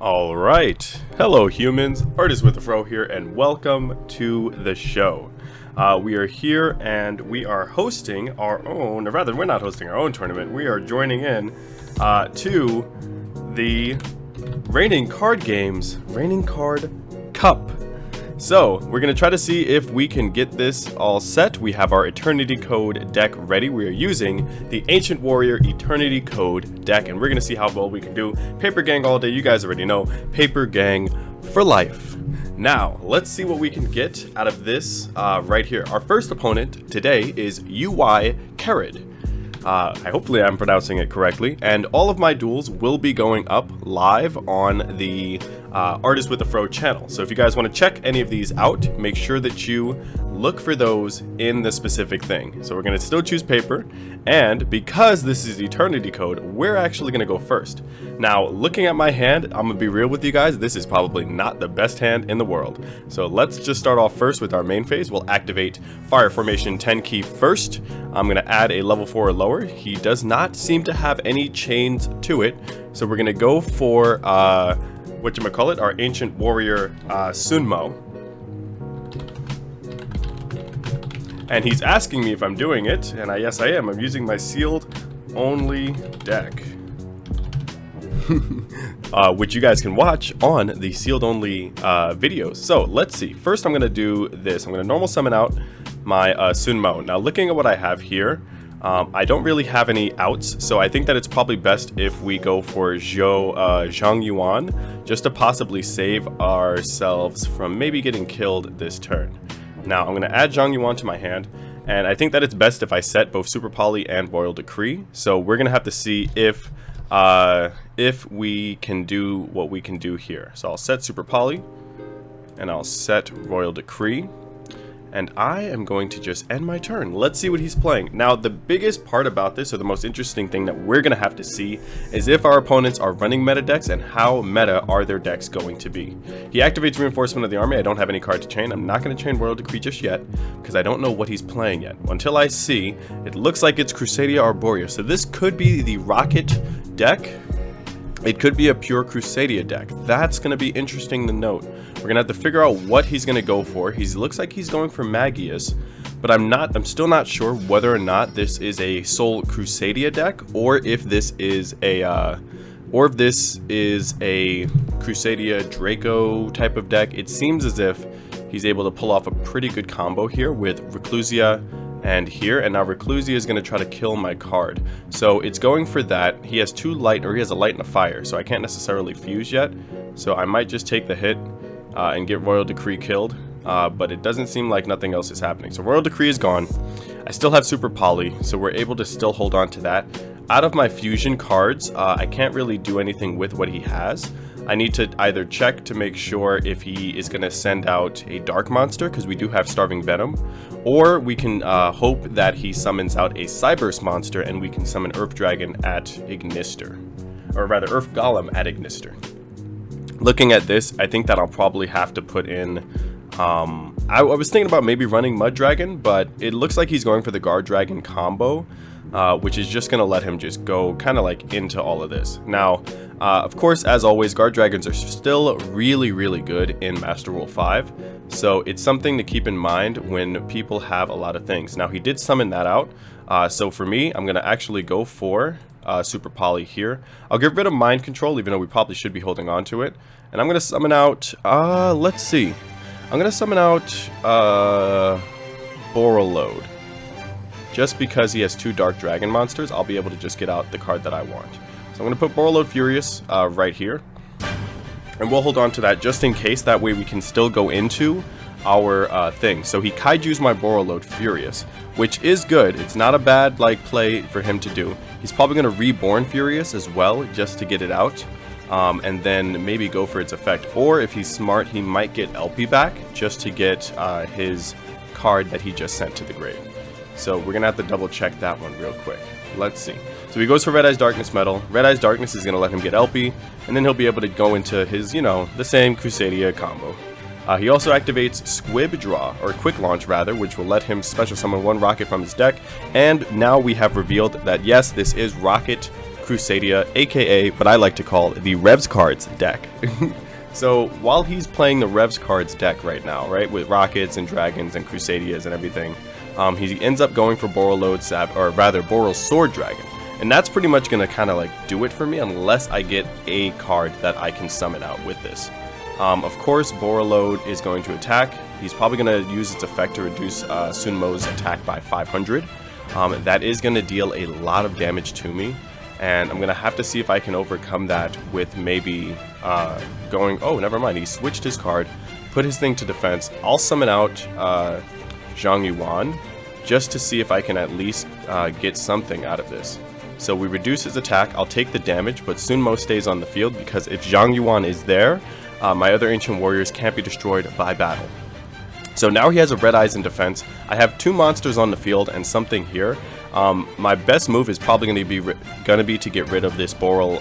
Alright, hello humans, Artist with the Fro here, and welcome to the show. We are here and we are hosting our own, or rather we're not hosting our own tournament, we are joining in to the RainingCardGames Raining Card Cup. So, we're going to try to see if we can get this all set. We have our Eternity Code deck ready. We are using the Ancient Warrior Eternity Code deck, and we're going to see how well we can do. Paper Gang all day, you guys already know. Paper Gang for life. Now, let's see what we can get out of this right here. Our first opponent today is UI Kerid. Hopefully I'm pronouncing it correctly, and all of my duels will be going up live on the Artist with the Fro channel. So if you guys want to check any of these out, make sure that you look for those in the specific thing. So we're going to still choose paper, and because this is Eternity Code, we're actually going to go first. Now, looking at my hand, I'm going to be real with you guys, this is probably not the best hand in the world. So let's just start off first with our main phase. We'll activate Fire Formation 10 key first. I'm going to add a level 4 or lower. He does not seem to have any chains to it, so we're going to go for whatchamacallit, our Ancient Warrior Sunmo. And he's asking me if I'm doing it, and yes I am. I'm using my sealed only deck. Which you guys can watch on the sealed only videos. So let's see. First I'm going to do this. I'm going to normal summon out my Sunmo. Now looking at what I have here, I don't really have any outs, so I think that it's probably best if we go for Zhang Yuan, just to possibly save ourselves from maybe getting killed this turn. Now I'm going to add Zhang Yuan to my hand, and I think that it's best if I set both Super Poly and Royal Decree. So we're going to have to see if we can do what we can do here. So I'll set Super Poly, and I'll set Royal Decree. And I am going to just end my turn. Let's see what he's playing. Now, the biggest part about this, or the most interesting thing that we're going to have to see, is if our opponents are running meta decks and how meta are their decks going to be. He activates Reinforcement of the Army. I don't have any card to chain. I'm not going to chain Royal Decree just yet, because I don't know what he's playing yet. Until I see, it looks like it's Crusadia Arborea. So this could be the Rocket deck. It could be a pure Crusadia deck. That's going to be interesting to note. We're going to have to figure out what he's going to go for. He looks like he's going for Magius, but I'm still not sure whether or not this is a Soul Crusadia deck, or if this is a Crusadia Draco type of deck. It seems as if he's able to pull off a pretty good combo here with Reclusia and here, and now Reclusia is going to try to kill my card. So it's going for that. He has two light, or he has a light and a fire, so I can't necessarily fuse yet. So I might just take the hit and get Royal Decree killed, but it doesn't seem like nothing else is happening. So Royal Decree is gone. I still have Super Poly, so we're able to still hold on to that. Out of my fusion cards, I can't really do anything with what he has. I need to either check to make sure if he is going to send out a Dark Monster, because we do have Starving Venom, or we can hope that he summons out a Cyburst Monster and we can summon Earth Dragon at Ignister. Or rather, Earth Golem at Ignister. Looking at this, I think that I'll probably have to put in... I was thinking about maybe running Mud Dragon, but it looks like he's going for the Guard Dragon combo, which is just going to let him just go kind of like into all of this. Now, of course, as always, Guard Dragons are still really, really good in Master Rule 5, so it's something to keep in mind when people have a lot of things. Now, he did summon that out, so for me, I'm going to actually go for Super Poly here. I'll get rid of Mind Control, even though we probably should be holding on to it, and I'm going to summon out, let's see, I'm going to summon out Borreload. Just because he has two Dark Dragon monsters, I'll be able to just get out the card that I want. So I'm going to put Borreload Furious right here. And we'll hold on to that just in case. That way we can still go into our thing. So he Kaiju's my Borreload Furious, which is good. It's not a bad play for him to do. He's probably going to Reborn Furious as well, just to get it out. And then maybe go for its effect. Or if he's smart, he might get LP back just to get his card that he just sent to the grave. So we're going to have to double check that one real quick. Let's see. So he goes for Red Eyes Darkness Metal. Red Eyes Darkness is going to let him get LP, and then he'll be able to go into his, the same Crusadia combo. He also activates Squib Draw, or Quick Launch rather, which will let him special summon one rocket from his deck. And now we have revealed that yes, this is Rocket Crusadia, aka what I like to call the Revs Cards deck. So while he's playing the Revs Cards deck right now, right, with Rockets and Dragons and Crusadias and everything, he ends up going for Borrel's Sword Dragon. And that's pretty much going to kind of like do it for me unless I get a card that I can summon out with this. Of course, Borrel'd is going to attack. He's probably going to use its effect to reduce Sunmo's attack by 500. That is going to deal a lot of damage to me. And I'm going to have to see if I can overcome that with maybe going... Oh, never mind. He switched his card, put his thing to defense. I'll summon out Zhang Yuan just to see if I can at least get something out of this. So we reduce his attack, I'll take the damage, but Sunmo stays on the field because if Zhang Yuan is there, my other Ancient Warriors can't be destroyed by battle. So now he has a Red Eyes in defense. I have 2 monsters on the field and something here. My best move is probably going to be to get rid of this Borrel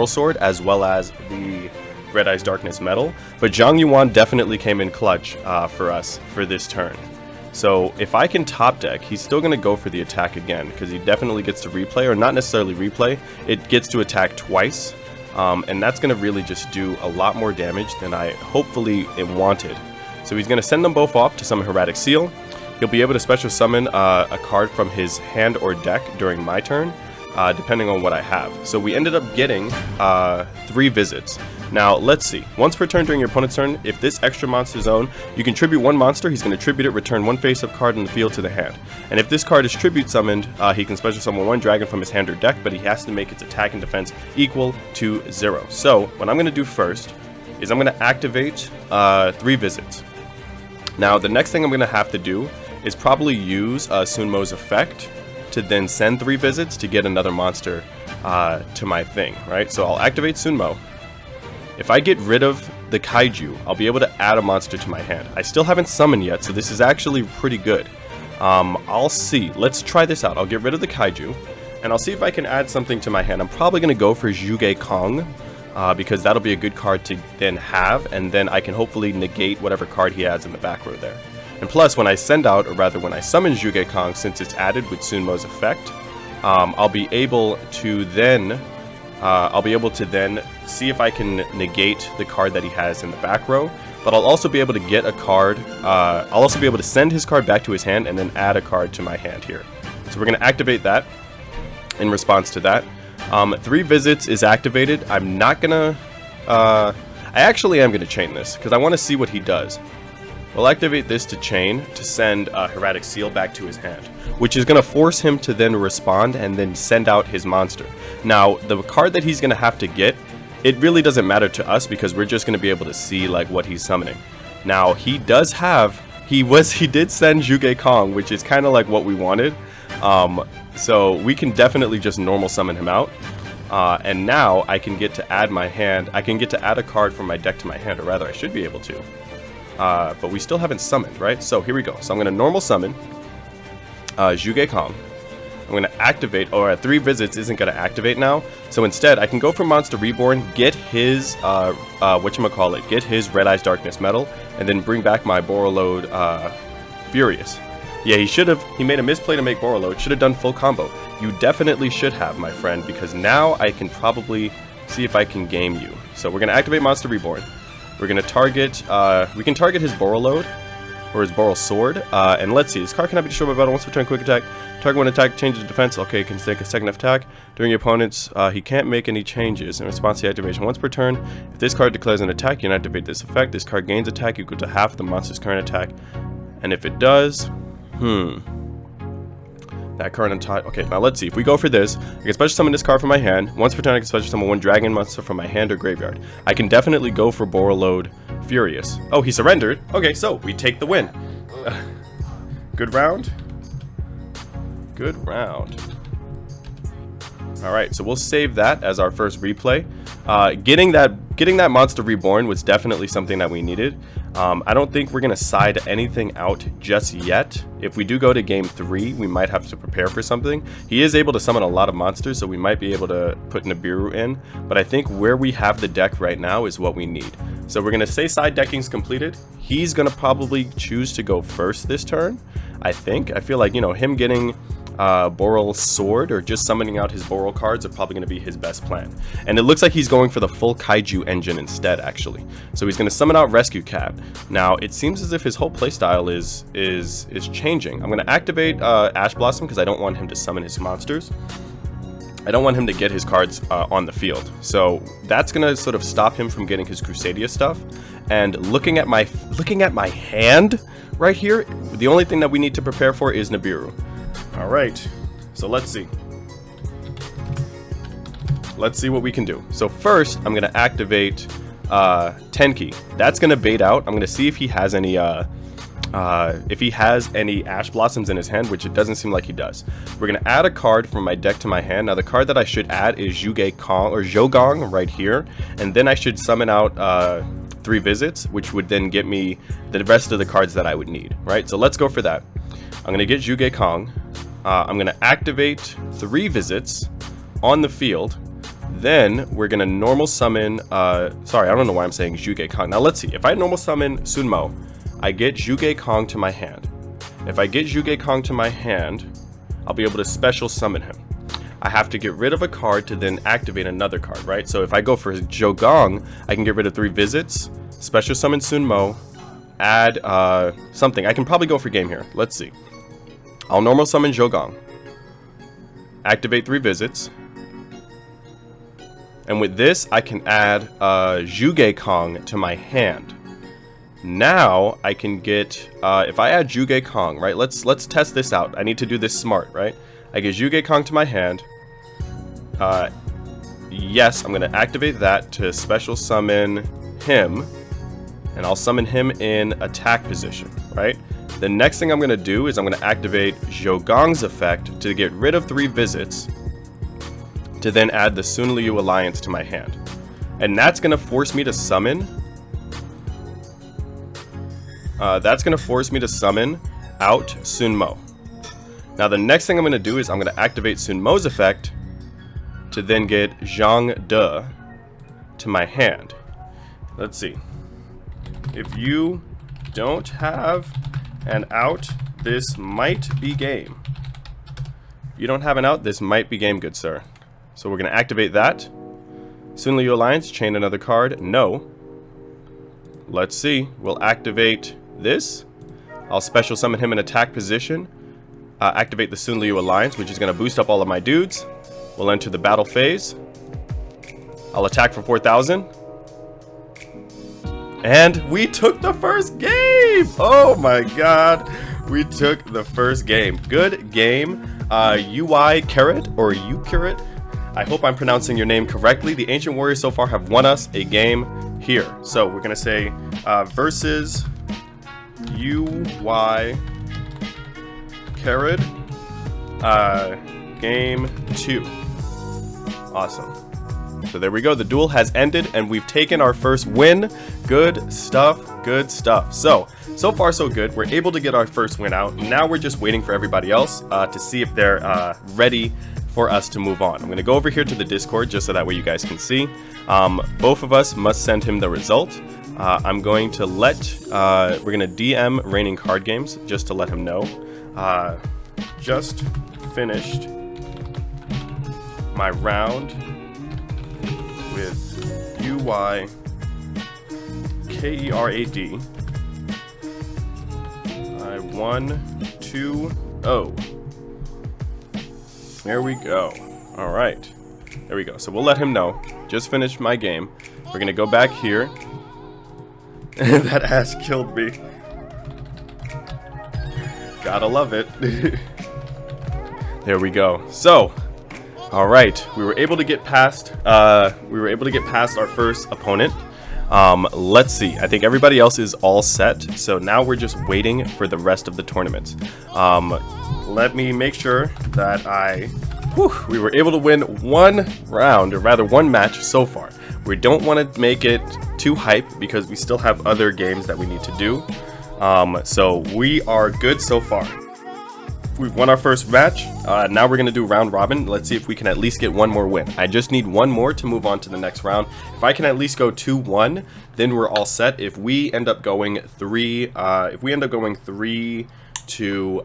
Sword as well as the Red Eyes Darkness Metal. But Zhang Yuan definitely came in clutch for us for this turn. So if I can top deck, he's still going to go for the attack again, because he definitely gets to replay, or not necessarily replay, it gets to attack twice, and that's going to really just do a lot more damage than I hopefully wanted. So he's going to send them both off to summon Hieratic Seal. He'll be able to special summon a card from his hand or deck during my turn, depending on what I have. So we ended up getting 3 visits. Now, let's see. Once per turn during your opponent's turn, if this extra monster zone, you can tribute 1 monster, he's going to tribute it, return 1 face-up card in the field to the hand. And if this card is tribute summoned, he can special summon 1 dragon from his hand or deck, but he has to make its attack and defense equal to 0. So, what I'm going to do first is I'm going to activate 3 visits. Now, the next thing I'm going to have to do is probably use Sunmo's effect to then send 3 visits to get another monster to my thing, right? So I'll activate Sunmo. If I get rid of the Kaiju, I'll be able to add a monster to my hand. I still haven't summoned yet, so this is actually pretty good. I'll see. Let's try this out. I'll get rid of the Kaiju, and I'll see if I can add something to my hand. I'm probably going to go for Zhuge Kong, because that'll be a good card to then have, and then I can hopefully negate whatever card he adds in the back row there. And plus, when I send out, or rather when I summon Zhuge Kong, since it's added with Sunmo's effect, I'll be able to then see if I can negate the card that he has in the back row. But I'll also be able to get a card. I'll also be able to send his card back to his hand and then add a card to my hand here. So we're going to activate that in response to that. 3 visits is activated. I'm not gonna. I actually am gonna chain this because I want to see what he does. We'll activate this to chain to send Hieratic Seal back to his hand, which is going to force him to then respond and then send out his monster. Now, the card that he's going to have to get, it really doesn't matter to us because we're just going to be able to see like what he's summoning. Now, he does have, he did send Zhuge Kong, which is kind of like what we wanted. So we can definitely just normal summon him out. And now I can get to add my hand, I can get to add a card from my deck to my hand, or rather I should be able to. But we still haven't summoned, right? So here we go. So I'm going to normal summon Zhuge Kong. I'm going to activate, or 3 visits isn't going to activate now. So instead, I can go for Monster Reborn, get his, get his Red Eyes Darkness Metal, and then bring back my Borrel'd Furious. Yeah, he made a misplay to make Borrel'd, should have done full combo. You definitely should have, my friend, because now I can probably see if I can game you. So we're going to activate Monster Reborn. We're going to target, we can target his Borrel'd, or his Borrel Sword, and let's see, this card cannot be destroyed by battle once per turn, quick attack. Target one attack, changes defense, okay, can take a second attack. During your opponent's, he can't make any changes in response to the activation once per turn. If this card declares an attack, you can activate this effect. This card gains attack equal to half the monster's current attack. And if it does, that current attack, okay, now let's see, if we go for this, I can special summon this card from my hand. Once per turn, I can special summon 1 dragon monster from my hand or graveyard. I can definitely go for Borrel'd Furious. Oh, he surrendered. Okay, so we take the win. Good round. Good round. Alright, so we'll save that as our first replay. Getting that Monster Reborn was definitely something that we needed. I don't think we're going to side anything out just yet. If we do go to game 3, we might have to prepare for something. He is able to summon a lot of monsters, so we might be able to put Nibiru in. But I think where we have the deck right now is what we need. So we're going to say side decking's completed. He's going to probably choose to go first this turn, I think. I feel like, you know, him getting Boral Sword, or just summoning out his Boral cards are probably going to be his best plan. And it looks like he's going for the full Kaiju engine instead, actually. So he's going to summon out Rescue Cat. Now, it seems as if his whole playstyle is changing. I'm going to activate Ash Blossom because I don't want him to summon his monsters. I don't want him to get his cards on the field. So that's going to sort of stop him from getting his Crusadia stuff. And looking at my hand right here, the only thing that we need to prepare for is Nibiru. All right, so let's see. Let's see what we can do. So first, I'm gonna activate Tenki. That's gonna bait out. I'm gonna see if he has any Ash Blossoms in his hand, which it doesn't seem like he does. We're gonna add a card from my deck to my hand. Now the card that I should add is Zhogong right here, and then I should summon out 3 visits, which would then get me the rest of the cards that I would need. Right. So let's go for that. I'm gonna get Zhuge Kong. I'm going to activate 3 visits on the field. Then we're going to normal summon... sorry, I don't know why I'm saying Zhuge Kong. Now let's see. If I normal summon Sunmo, I get Zhuge Kong to my hand. If I get Zhuge Kong to my hand, I'll be able to special summon him. I have to get rid of a card to then activate another card, right? So if I go for Zhogong, I can get rid of 3 visits, special summon Sunmo, add something. I can probably go for game here. Let's see. I'll normal summon Zhogong, activate 3 visits, and with this I can add Zhuge Kong to my hand. Now I can get, if I add Zhuge Kong, right, let's test this out. I need to do this smart, right? I get Zhuge Kong to my hand. Yes, I'm going to activate that to special summon him, and I'll summon him in attack position, right? The next thing I'm going to do is I'm going to activate Zhogong's effect to get rid of 3 visits to then add the Sunliu Alliance to my hand. And that's going to force me to summon... out Sunmo. Now the next thing I'm going to do is I'm going to activate Sunmo's effect to then get Zhang De to my hand. Let's see. If you don't have an out, this might be game. If you don't have an out, this might be game, good sir. So we're going to activate that. Sunliu Alliance, chain another card. No. Let's see. We'll activate this. I'll special summon him in attack position. Activate the Sunliu Alliance, which is going to boost up all of my dudes. We'll enter the battle phase. I'll attack for 4,000. And we took the first game! Oh my god. We took the first game. Good game. UI Carrot, or U-Carrot. I hope I'm pronouncing your name correctly. The Ancient Warriors so far have won us a game here. So we're going to say versus UI Carrot game 2. Awesome. So there we go. The duel has ended and we've taken our first win. Good stuff. Good stuff. So far so good. We're able to get our first win out. Now we're just waiting for everybody else to see if they're ready for us to move on. I'm going to go over here to the Discord just so that way you guys can see. Both of us must send him the result. I'm going to let, we're going to DM RainingCardGames just to let him know. Just finished my round with UI Kerad. I won 2-0. There we go. All right. There we go. So we'll let him know. Just finished my game. We're going to go back here. That ass killed me. Gotta love it. There we go. So, all right. We were able to get past our first opponent. Let's see. I think everybody else is all set. So now we're just waiting for the rest of the tournaments. Let me make sure that we were able to win one round, or rather one match so far. We don't want to make it too hype because we still have other games that we need to do. So we are good so far. We've won our first match. Now we're going to do round robin. Let's see if we can at least get one more win. I just need one more to move on to the next round. If I can at least go 2-1, then we're all set. If we end up going 3 to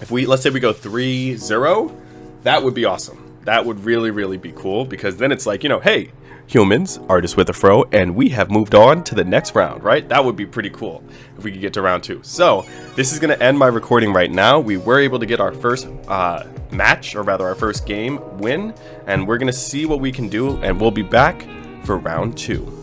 If we, let's say we go 3-0, that would be awesome. That would really, really be cool, because then it's like, you know, hey, humans, artists with a fro, and we have moved on to the next round, right? That would be pretty cool if we could get to round 2. So this is going to end my recording right now. We were able to get our first match, or rather our first game win, and we're going to see what we can do, and we'll be back for round 2.